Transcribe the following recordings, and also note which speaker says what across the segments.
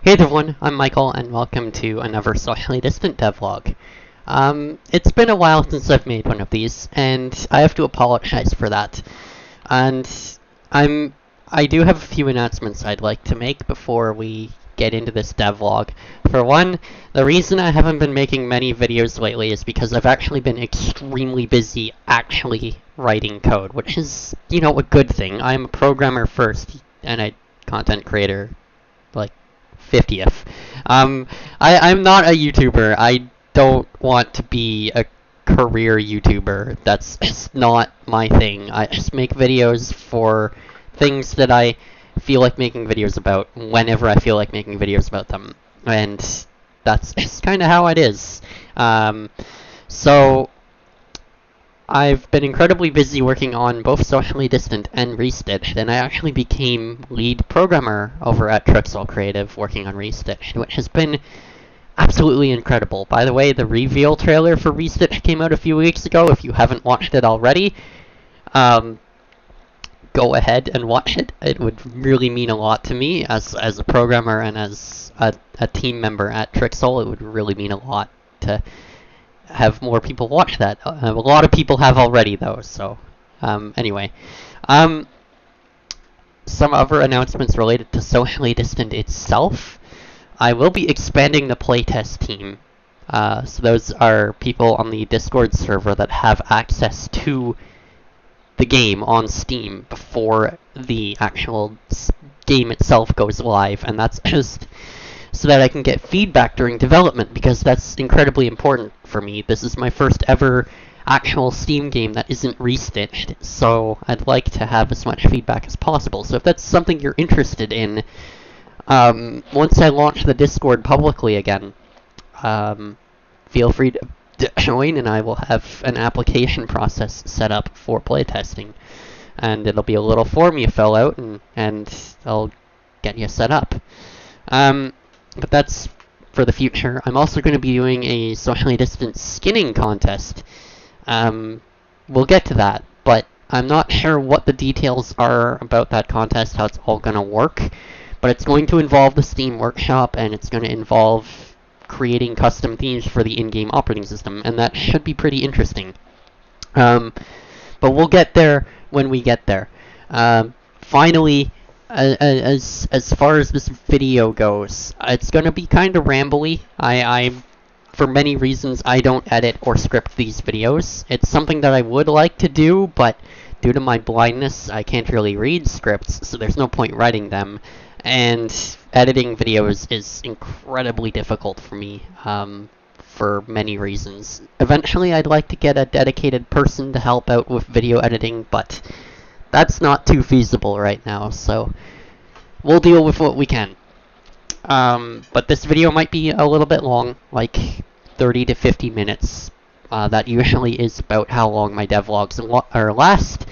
Speaker 1: Hey everyone, I'm Michael, and welcome to another socially distant devlog. It's been a while since I've made one of these, and I have to apologize for that. And I do have a few announcements I'd like to make before we get into this devlog. For one, the reason I haven't been making many videos lately is because I've actually been extremely busy actually writing code, which is, you know, a good thing. I'm a programmer first, and a content creator, like, 50th. I'm not a YouTuber. I don't want to be a career YouTuber. That's just not my thing. I just make videos for things that I feel like making videos about whenever I feel like making videos about them. And that's just kind of how it is. So I've been incredibly busy working on both Socially Distant and Restitched, and I actually became lead programmer over at Trixel Creative working on Restitched, which has been absolutely incredible. By the way, the reveal trailer for Restitched came out a few weeks ago. If you haven't watched it already, go ahead and watch it. It would really mean a lot to me as a programmer and as a team member at Trixel. It would really mean a lot to have more people watch that. A lot of people have already, though, so anyway. Some other announcements related to Socially Distant itself. I will be expanding the playtest team. So those are people on the Discord server that have access to the game on Steam before the actual game itself goes live, and that's just so that I can get feedback during development, because that's incredibly important for me. This is my first ever actual Steam game that isn't restitched, so I'd like to have as much feedback as possible. So if that's something you're interested in, once I launch the Discord publicly again, feel free to join, and I will have an application process set up for playtesting. And it'll be a little form you fill out, and I'll get you set up. But that's for the future. I'm also going to be doing a socially distant skinning contest. We'll get to that, but I'm not sure what the details are about that contest, how it's all going to work. But it's going to involve the Steam Workshop, and it's going to involve creating custom themes for the in-game operating system, and that should be pretty interesting. But we'll get there when we get there. Finally, as far as this video goes, it's gonna be kind of rambly. I for many reasons, I don't edit or script these videos. It's something that I would like to do, but due to my blindness, I can't really read scripts, so there's no point writing them. And editing videos is incredibly difficult for me, for many reasons. Eventually, I'd like to get a dedicated person to help out with video editing, but that's not too feasible right now, so we'll deal with what we can. But this video might be a little bit long, like 30 to 50 minutes. That usually is about how long my devlogs last.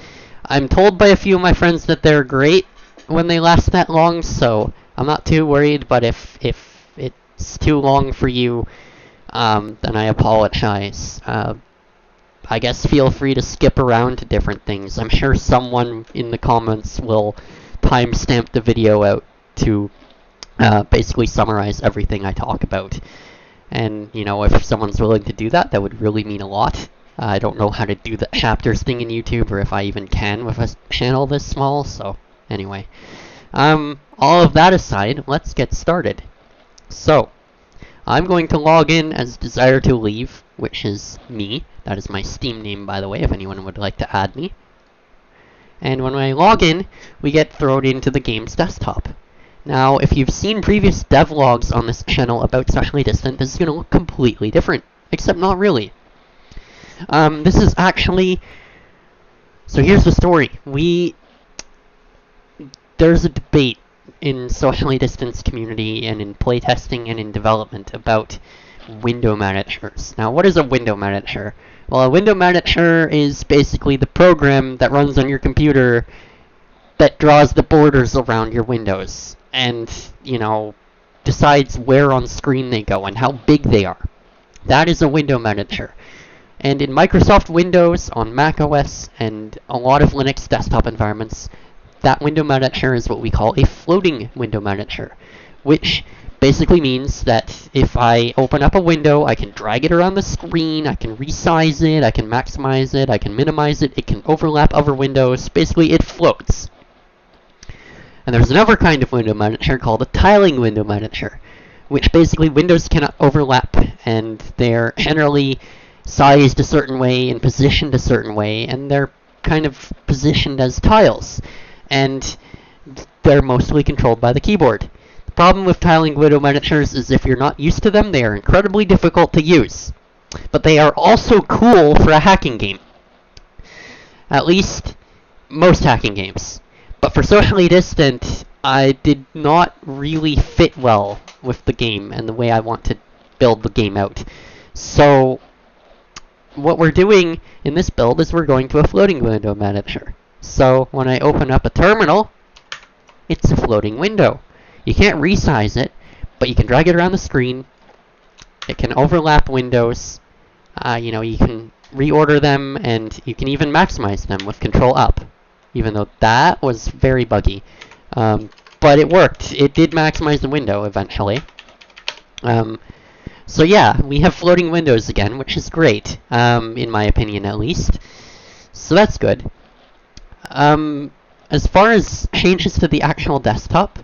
Speaker 1: I'm told by a few of my friends that they're great when they last that long, so I'm not too worried, but if it's too long for you, then I apologize. I guess feel free to skip around to different things. I'm sure someone in the comments will timestamp the video out to basically summarize everything I talk about. And, you know, if someone's willing to do that, that would really mean a lot. I don't know how to do the chapters thing in YouTube, or if I even can with a channel this small, so anyway. All of that aside, let's get started. So, I'm going to log in as Desire to Leave, which is me. That is my Steam name, by the way, if anyone would like to add me. And when I log in, we get thrown into the game's desktop. Now, if you've seen previous devlogs on this channel about Socially Distant, this is going to look completely different, except not really. This is actually... So here's the story. There's a debate in Socially Distance community and in playtesting and in development about window managers. Now, what is a window manager? Well, a window manager is basically the program that runs on your computer that draws the borders around your windows and, you know, decides where on screen they go and how big they are. That is a window manager. And in Microsoft Windows, on Mac OS, and a lot of Linux desktop environments, that window manager is what we call a floating window manager, which Basically means that if I open up a window, I can drag it around the screen, I can resize it, I can maximize it, I can minimize it, it can overlap other windows. Basically, it floats. And there's another kind of window manager called a tiling window manager, which basically windows cannot overlap, and they're generally sized a certain way and positioned a certain way, and they're kind of positioned as tiles. And they're mostly controlled by the keyboard. The problem with tiling window managers is if you're not used to them, they are incredibly difficult to use. But they are also cool for a hacking game. At least most hacking games. But for Socially Distant, I did not really fit well with the game and the way I want to build the game out. So what we're doing in this build is we're going to a floating window manager. So when I open up a terminal, it's a floating window. You can't resize it, but you can drag it around the screen. It can overlap windows. You can reorder them, and you can even maximize them with Control Up, even though that was very buggy. But it worked. It did maximize the window eventually. So yeah, we have floating windows again, which is great, in my opinion at least. So that's good. As far as changes to the actual desktop,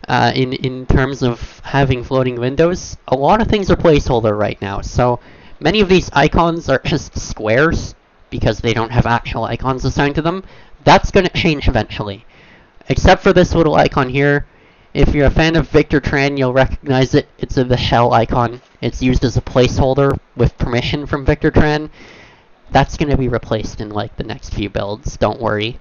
Speaker 1: in terms of having floating windows, a lot of things are placeholder right now. So many of these icons are just squares because they don't have actual icons assigned to them. That's going to change eventually. Except for this little icon here. If you're a fan of Victor Tran, you'll recognize it. It's the shell icon. It's used as a placeholder with permission from Victor Tran. That's going to be replaced in like the next few builds, don't worry.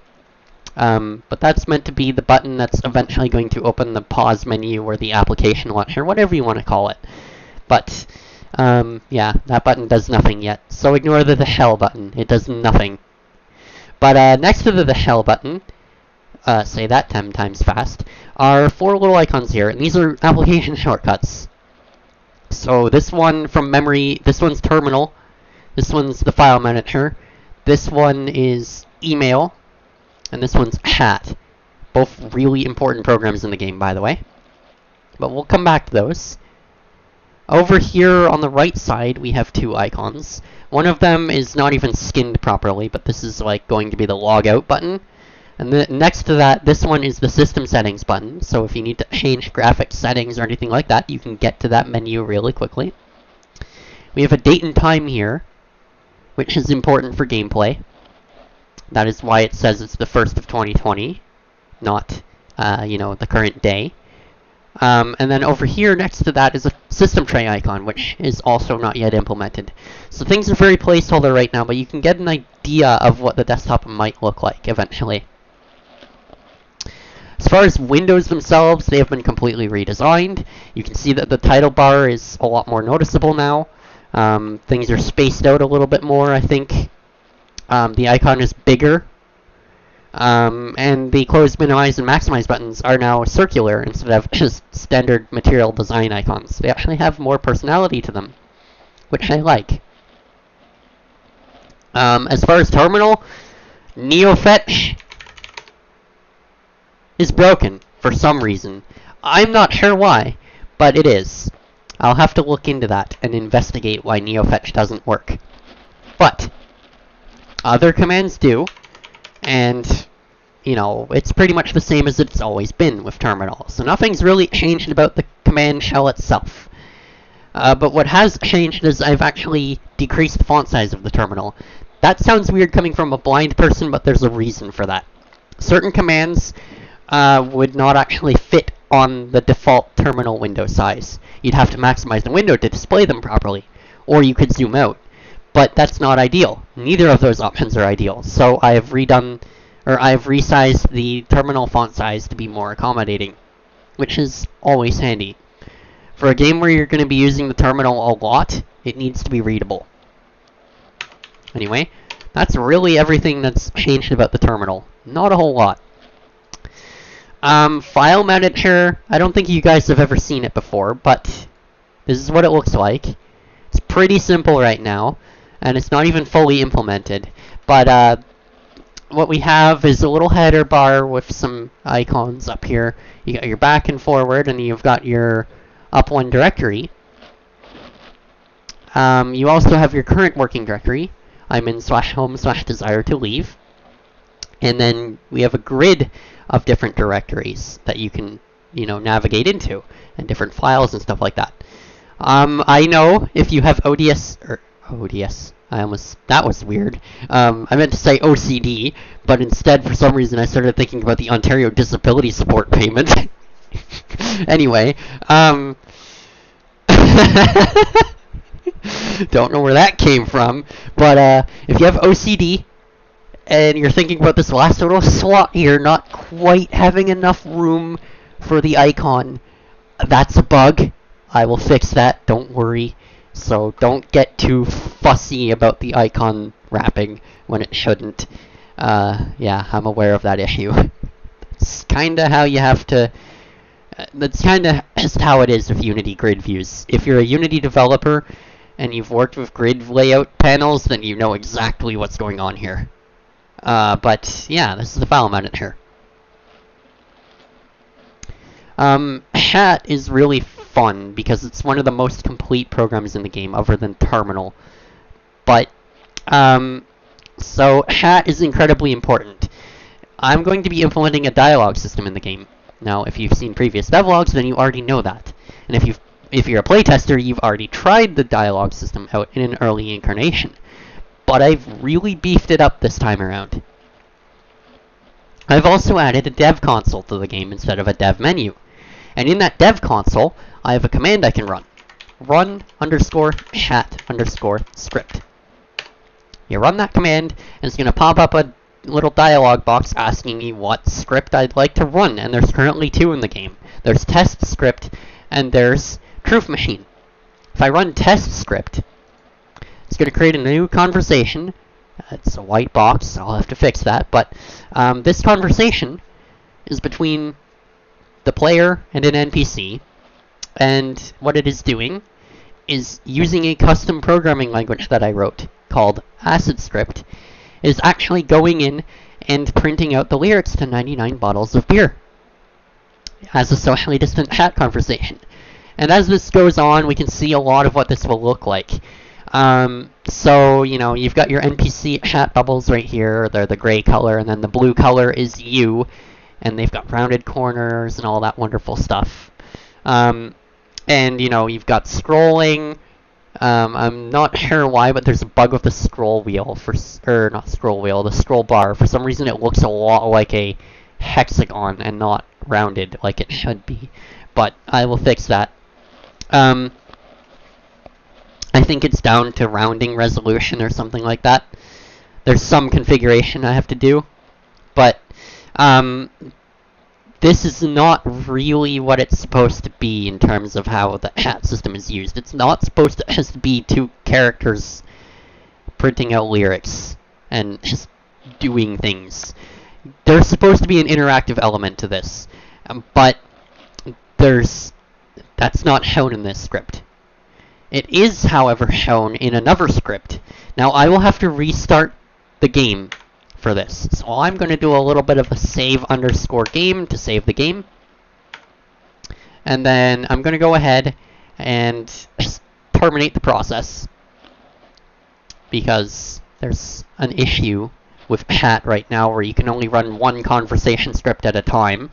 Speaker 1: But that's meant to be the button that's eventually going to open the pause menu or the application launcher, whatever you want to call it. But, yeah, that button does nothing yet. So ignore the shell button. It does nothing. But next to the shell button, say that 10 times fast, are 4 little icons here, and these are application shortcuts. So this one from memory, this one's terminal, this one's the file manager, this one is email, and this one's chat. Both really important programs in the game, by the way. But we'll come back to those. Over here on the right side, we have 2 icons. One of them is not even skinned properly, but this is like going to be the logout button. And next to that, this one is the system settings button. So if you need to change graphic settings or anything like that, you can get to that menu really quickly. We have a date and time here, which is important for gameplay. That is why it says it's the 1st of 2020, not, the current day. And then over here next to that is a system tray icon, which is also not yet implemented. So things are very placeholder right now, but you can get an idea of what the desktop might look like eventually. As far as windows themselves, they have been completely redesigned. You can see that the title bar is a lot more noticeable now. Things are spaced out a little bit more, I think. The icon is bigger. And the close, minimize, and maximize buttons are now circular instead of just standard material design icons. They actually have more personality to them, which I like. As far as terminal, NeoFetch is broken for some reason. I'm not sure why, but it is. I'll have to look into that and investigate why NeoFetch doesn't work. But other commands do, and it's pretty much the same as it's always been with terminal. So nothing's really changed about the command shell itself. But what has changed is I've actually decreased the font size of the terminal. That sounds weird coming from a blind person, but there's a reason for that. Certain commands would not actually fit on the default terminal window size. You'd have to maximize the window to display them properly, or you could zoom out. But that's not ideal. Neither of those options are ideal. So I've resized the terminal font size to be more accommodating, which is always handy. For a game where you're going to be using the terminal a lot, it needs to be readable. Anyway, that's really everything that's changed about the terminal. Not a whole lot. File manager, I don't think you guys have ever seen it before, but this is what it looks like. It's pretty simple right now, and it's not even fully implemented. But what we have is a little header bar with some icons up here. You got your back and forward, and you've got your up one directory, you also have your current working directory. I'm in /home/desire to leave. And then we have a grid of different directories that you can, navigate into, and different files and stuff like that. I know if you have ODS, that was weird. I meant to say OCD, but instead, for some reason, I started thinking about the Ontario Disability Support Payment. Anyway, don't know where that came from, but if you have OCD, and you're thinking about this last little slot here not quite having enough room for the icon, that's a bug. I will fix that, don't worry. So don't get too fussy about the icon wrapping when it shouldn't. Yeah, I'm aware of that issue. That's kinda how you have to... That's kinda just how it is with Unity grid views. If you're a Unity developer and you've worked with grid layout panels, then you know exactly what's going on here. But yeah, this is the file manager. Hat is really fun because it's one of the most complete programs in the game other than Terminal. But, so Hat is incredibly important. I'm going to be implementing a dialogue system in the game. Now, if you've seen previous devlogs, then you already know that. And if you're a playtester, you've already tried the dialogue system out in an early incarnation. But I've really beefed it up this time around. I've also added a dev console to the game instead of a dev menu. And in that dev console, I have a command I can run. Run_hat_script. You run that command, and it's going to pop up a little dialog box asking me what script I'd like to run. And there's currently two in the game. There's test script, and there's truth machine. If I run test script, it's going to create a new conversation. It's a white box, so I'll have to fix that. But this conversation is between the player and an NPC. And what it is doing is using a custom programming language that I wrote called AcidScript, is actually going in and printing out the lyrics to 99 bottles of beer as a socially distant chat conversation. And as this goes on, we can see a lot of what this will look like. So, you've got your NPC chat bubbles right here. They're the gray color, and then the blue color is you. And they've got rounded corners and all that wonderful stuff. And, you've got scrolling. I'm not sure why, but there's a bug with the scroll wheel, the scroll bar. For some reason, it looks a lot like a hexagon and not rounded like it should be. But I will fix that. I think it's down to rounding resolution or something like that. There's some configuration I have to do. But this is not really what it's supposed to be in terms of how the chat system is used. It's not supposed to just be two characters printing out lyrics and just doing things. There's supposed to be an interactive element to this. But that's not shown in this script. It is, however, shown in another script. Now, I will have to restart the game for this. So I'm going to do a little bit of a save_game to save the game. And then I'm going to go ahead and terminate the process, because there's an issue with chat right now where you can only run one conversation script at a time.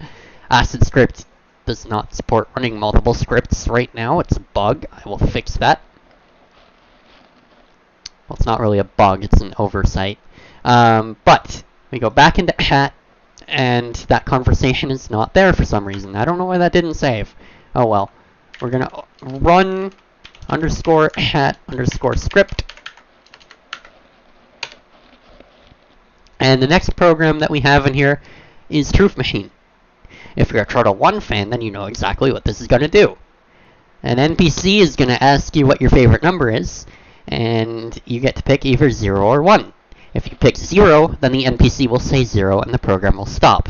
Speaker 1: AcidScript does not support running multiple scripts right now. It's a bug. I will fix that. Well, it's not really a bug, it's an oversight. But we go back into chat, and that conversation is not there for some reason. I don't know why that didn't save. Oh well. We're gonna run _hat_script. And the next program that we have in here is Truth Machine. If you're a Turtle 1 fan, then you know exactly what this is going to do. An NPC is going to ask you what your favorite number is, and you get to pick either 0 or 1. If you pick 0, then the NPC will say 0 and the program will stop.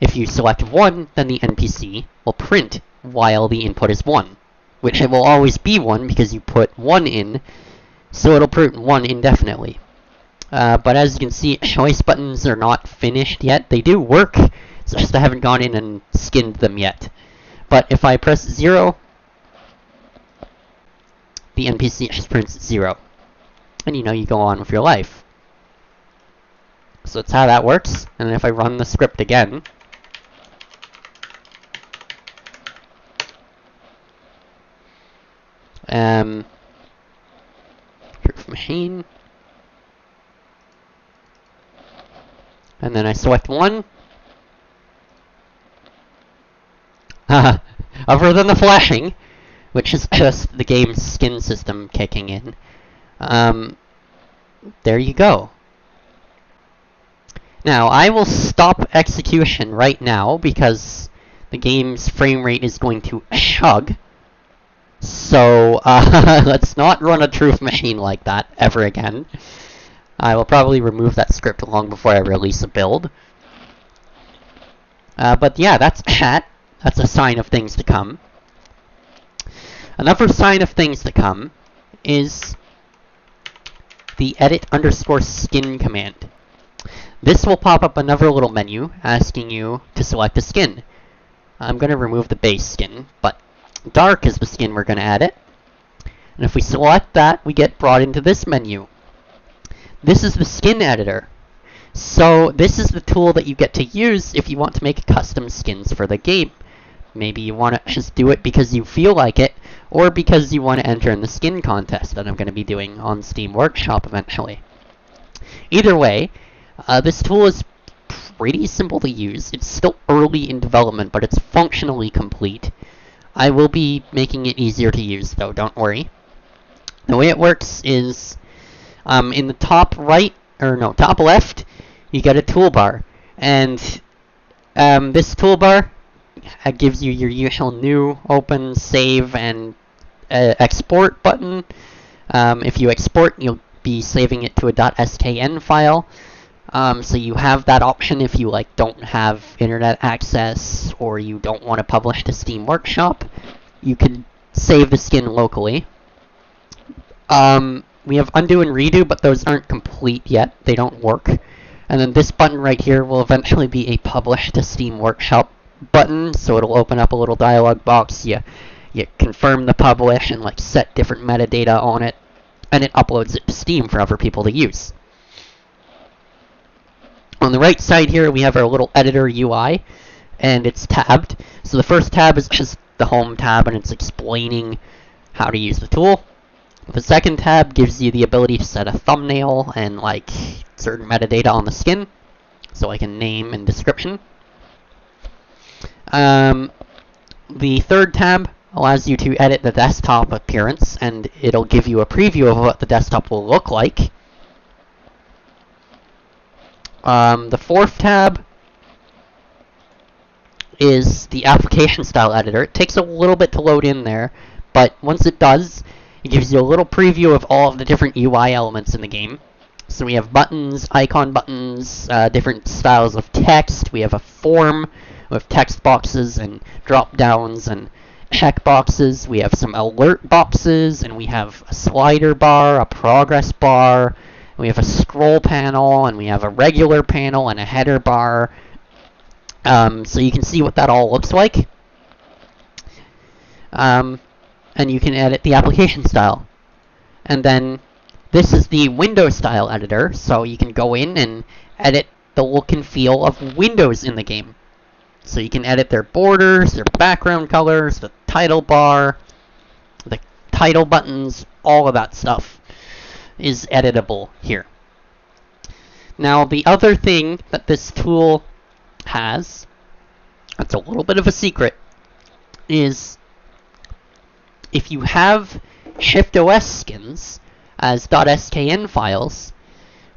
Speaker 1: If you select 1, then the NPC will print while the input is 1, which it will always be 1 because you put 1 in, so it'll print 1 indefinitely. But as you can see, choice buttons are not finished yet. They do work, it's just I haven't gone in and skinned them yet. But if I press 0,
Speaker 2: the NPC just prints 0. And you go on with your life. So that's how that works. And if I run the script again, proof machine, and then I select 1. Other than the flashing, which is just the game's skin system kicking in, there you go. Now, I will stop execution right now because the game's frame rate is going to chug. So, let's not run a truth machine like that ever again. I will probably remove that script long before I release a build. But yeah, that's that. That's a sign of things to come. Another sign of things to come is the edit_skin command. This will pop up another little menu asking you to select a skin. I'm going to remove the base skin, but dark is the skin we're going to edit. And if we select that, we get brought into this menu. This is the skin editor. So this is the tool that you get to use if you want to make custom skins for the game. Maybe you want to just do it because you feel like it, or because you want to enter in the skin contest that I'm going to be doing on Steam Workshop eventually. Either way, this tool is pretty simple to use. It's still early in development, but it's functionally complete. I will be making it easier to use, though, don't worry. The way it works is, in the top left, you get a toolbar. And this toolbar gives you your usual new, open, save, and export button. If you export, you'll be saving it to a .skn file. So you have that option if you don't have internet access or you don't want to publish to Steam Workshop. You can save the skin locally. We have undo and redo, but those aren't complete yet. They don't work. And then this button right here will eventually be a publish to Steam Workshop button, so it'll open up a little dialog box. You confirm the publish and set different metadata on it, and it uploads it to Steam for other people to use. On the right side here, we have our little editor UI, and it's tabbed. So the first tab is just the home tab, and it's explaining how to use the tool. The second tab gives you the ability to set a thumbnail and certain metadata on the skin, so like a name and description. The third tab allows you to edit the desktop appearance, and it'll give you a preview of what the desktop will look like. The fourth tab is the application style editor. It takes a little bit to load in there, but once it does, it gives you a little preview of all of the different UI elements in the game. So we have buttons, icon buttons, different styles of text. We have a form with text boxes and drop downs and check boxes. We have some alert boxes, and we have a slider bar, a progress bar. We have a scroll panel, and we have a regular panel and a header bar. So you can see what that all looks like. And you can edit the application style. And then this is the window style editor, so you can go in and edit the look and feel of windows in the game. So you can edit their borders, their background colors, the title bar, the title buttons, all of that stuff is editable here. Now, the other thing that this tool has, that's a little bit of a secret, is if you have ShiftOS skins as .skn files,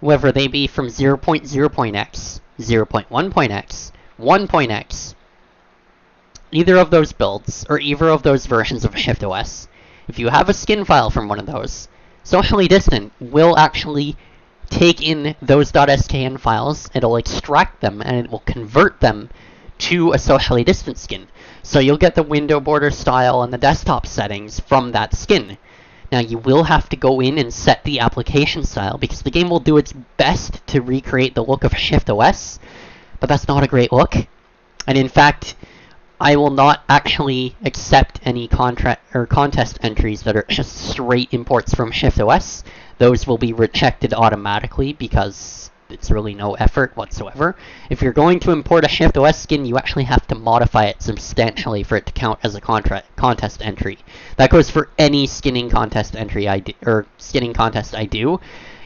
Speaker 2: whether they be from 0.0.x, 0.1.x, 1.x, either of those builds, or either of those versions of ShiftOS, if you have a skin file from one of those, Socially Distant will actually take in those .skn files, it'll extract them, and it will convert them to a socially distant skin. So you'll get the window border style and the desktop settings from that skin. Now you will have to go in and set the application style, because the game will do its best to recreate the look of ShiftOS, but that's not a great look. And in fact,
Speaker 1: I will not actually accept any contract or contest entries that are just straight imports from ShiftOS. Those will be rejected automatically because it's really no effort whatsoever. If you're going to import a ShiftOS skin, you actually have to modify it substantially for it to count as a contest entry. That goes for any skinning contest entry skinning contest I do.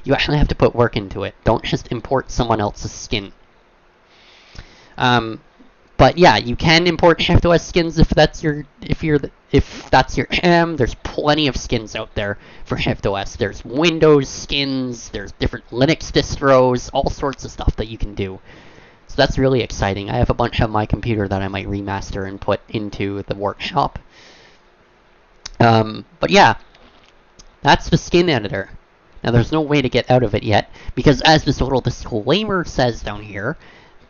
Speaker 1: You actually have to put work into it. Don't just import someone else's skin. But yeah, you can import ShiftOS skins if that's your jam. There's plenty of skins out there for ShiftOS. There's Windows skins, there's different Linux distros, all sorts of stuff that you can do. So that's really exciting. I have a bunch on my computer that I might remaster and put into the workshop. But yeah, that's the skin editor. Now there's no way to get out of it yet, because as this little disclaimer says down here,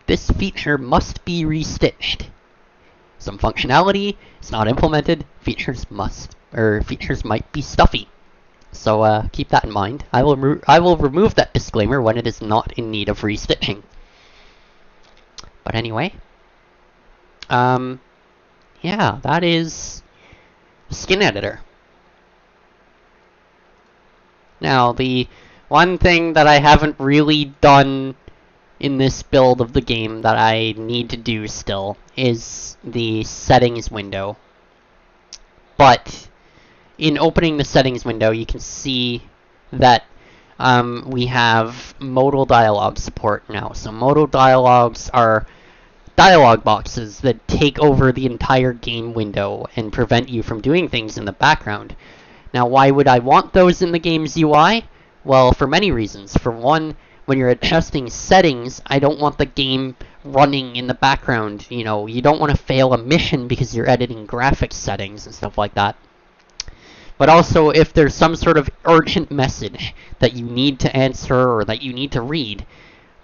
Speaker 1: this feature must be restitched. Some functionality is not implemented. Features might be stuffy. So keep that in mind. I will remove that disclaimer when it is not in need of restitching. But anyway, yeah, that is skin editor. Now the one thing that I haven't really done in this build of the game that I need to do still is the settings window. But in opening the settings window, you can see that we have modal dialogue support now. So modal dialogues are dialog boxes that take over the entire game window and prevent you from doing things in the background. Now, why would I want those in the game's UI? Well, for many reasons. For one, when you're adjusting settings, I don't want the game running in the background. You know, you don't want to fail a mission because you're editing graphics settings and stuff like that. But also, if there's some sort of urgent message that you need to answer or that you need to read,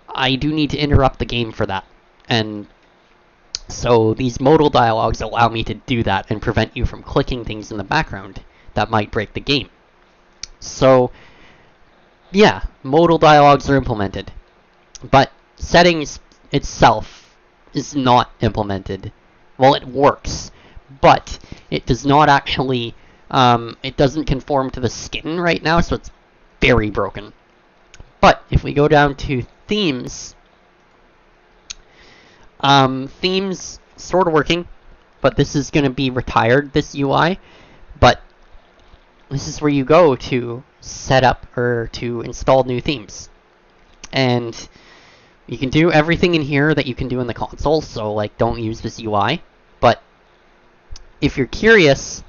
Speaker 1: I do need to interrupt the game for that. And so these modal dialogues allow me to do that and prevent you from clicking things in the background that might break the game. So yeah, modal dialogues are implemented, but settings itself is not implemented. Well, it works, but it does not actually, it doesn't conform to the skin right now, so it's very broken. But if we go down to themes, themes sort of working, but this is going to be retired, this UI, but this is where you go to set up or to install new themes. And you can do everything in here that you can do in the console, so like don't use this UI. But if you're curious,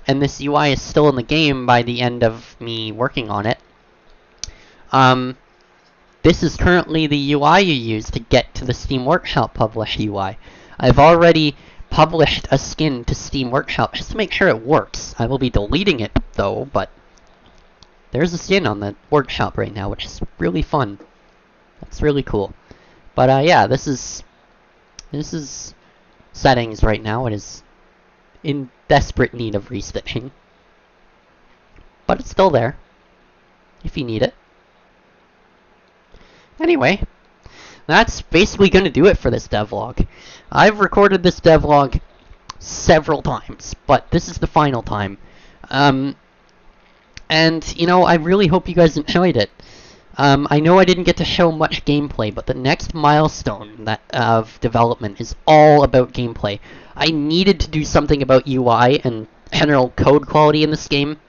Speaker 1: and this UI is still in the game by the end of me working on it, this is currently the UI you use to get to the Steam Workshop published UI. I've already published a skin to Steam Workshop just to make sure it works. I will be deleting it though, but there's a skin on the workshop right now, which is really fun. That's really cool. But yeah, this is settings right now. It is in desperate need of restitching, but it's still there if you need it. Anyway, that's basically going to do it for this devlog. I've recorded this devlog several times, but this is the final time. And, you know, I really hope you guys enjoyed it. I know I didn't get to show much gameplay, but the next milestone of development is all about gameplay. I needed to do something about UI and general code quality in this game,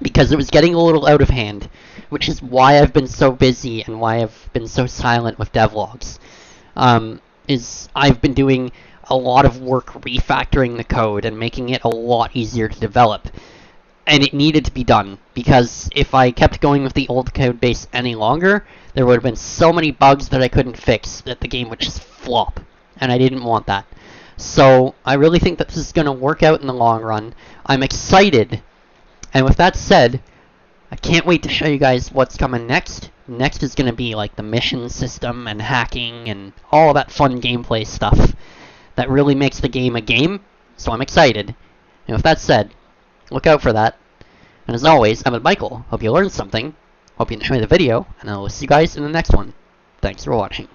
Speaker 1: because it was getting a little out of hand, which is why I've been so busy and why I've been so silent with devlogs. I've been doing a lot of work refactoring the code and making it a lot easier to develop. And it needed to be done, because if I kept going with the old code base any longer, there would have been so many bugs that I couldn't fix that the game would just flop, and I didn't want that. So I really think that this is going to work out in the long run. I'm excited, and with that said, I can't wait to show you guys what's coming next. Next is going to be like the mission system and hacking and all of that fun gameplay stuff that really makes the game a game, so I'm excited. And with that said, look out for that. And as always, I'm Michael. Hope you learned something. Hope you enjoyed the video, and I will see you guys in the next one. Thanks for watching.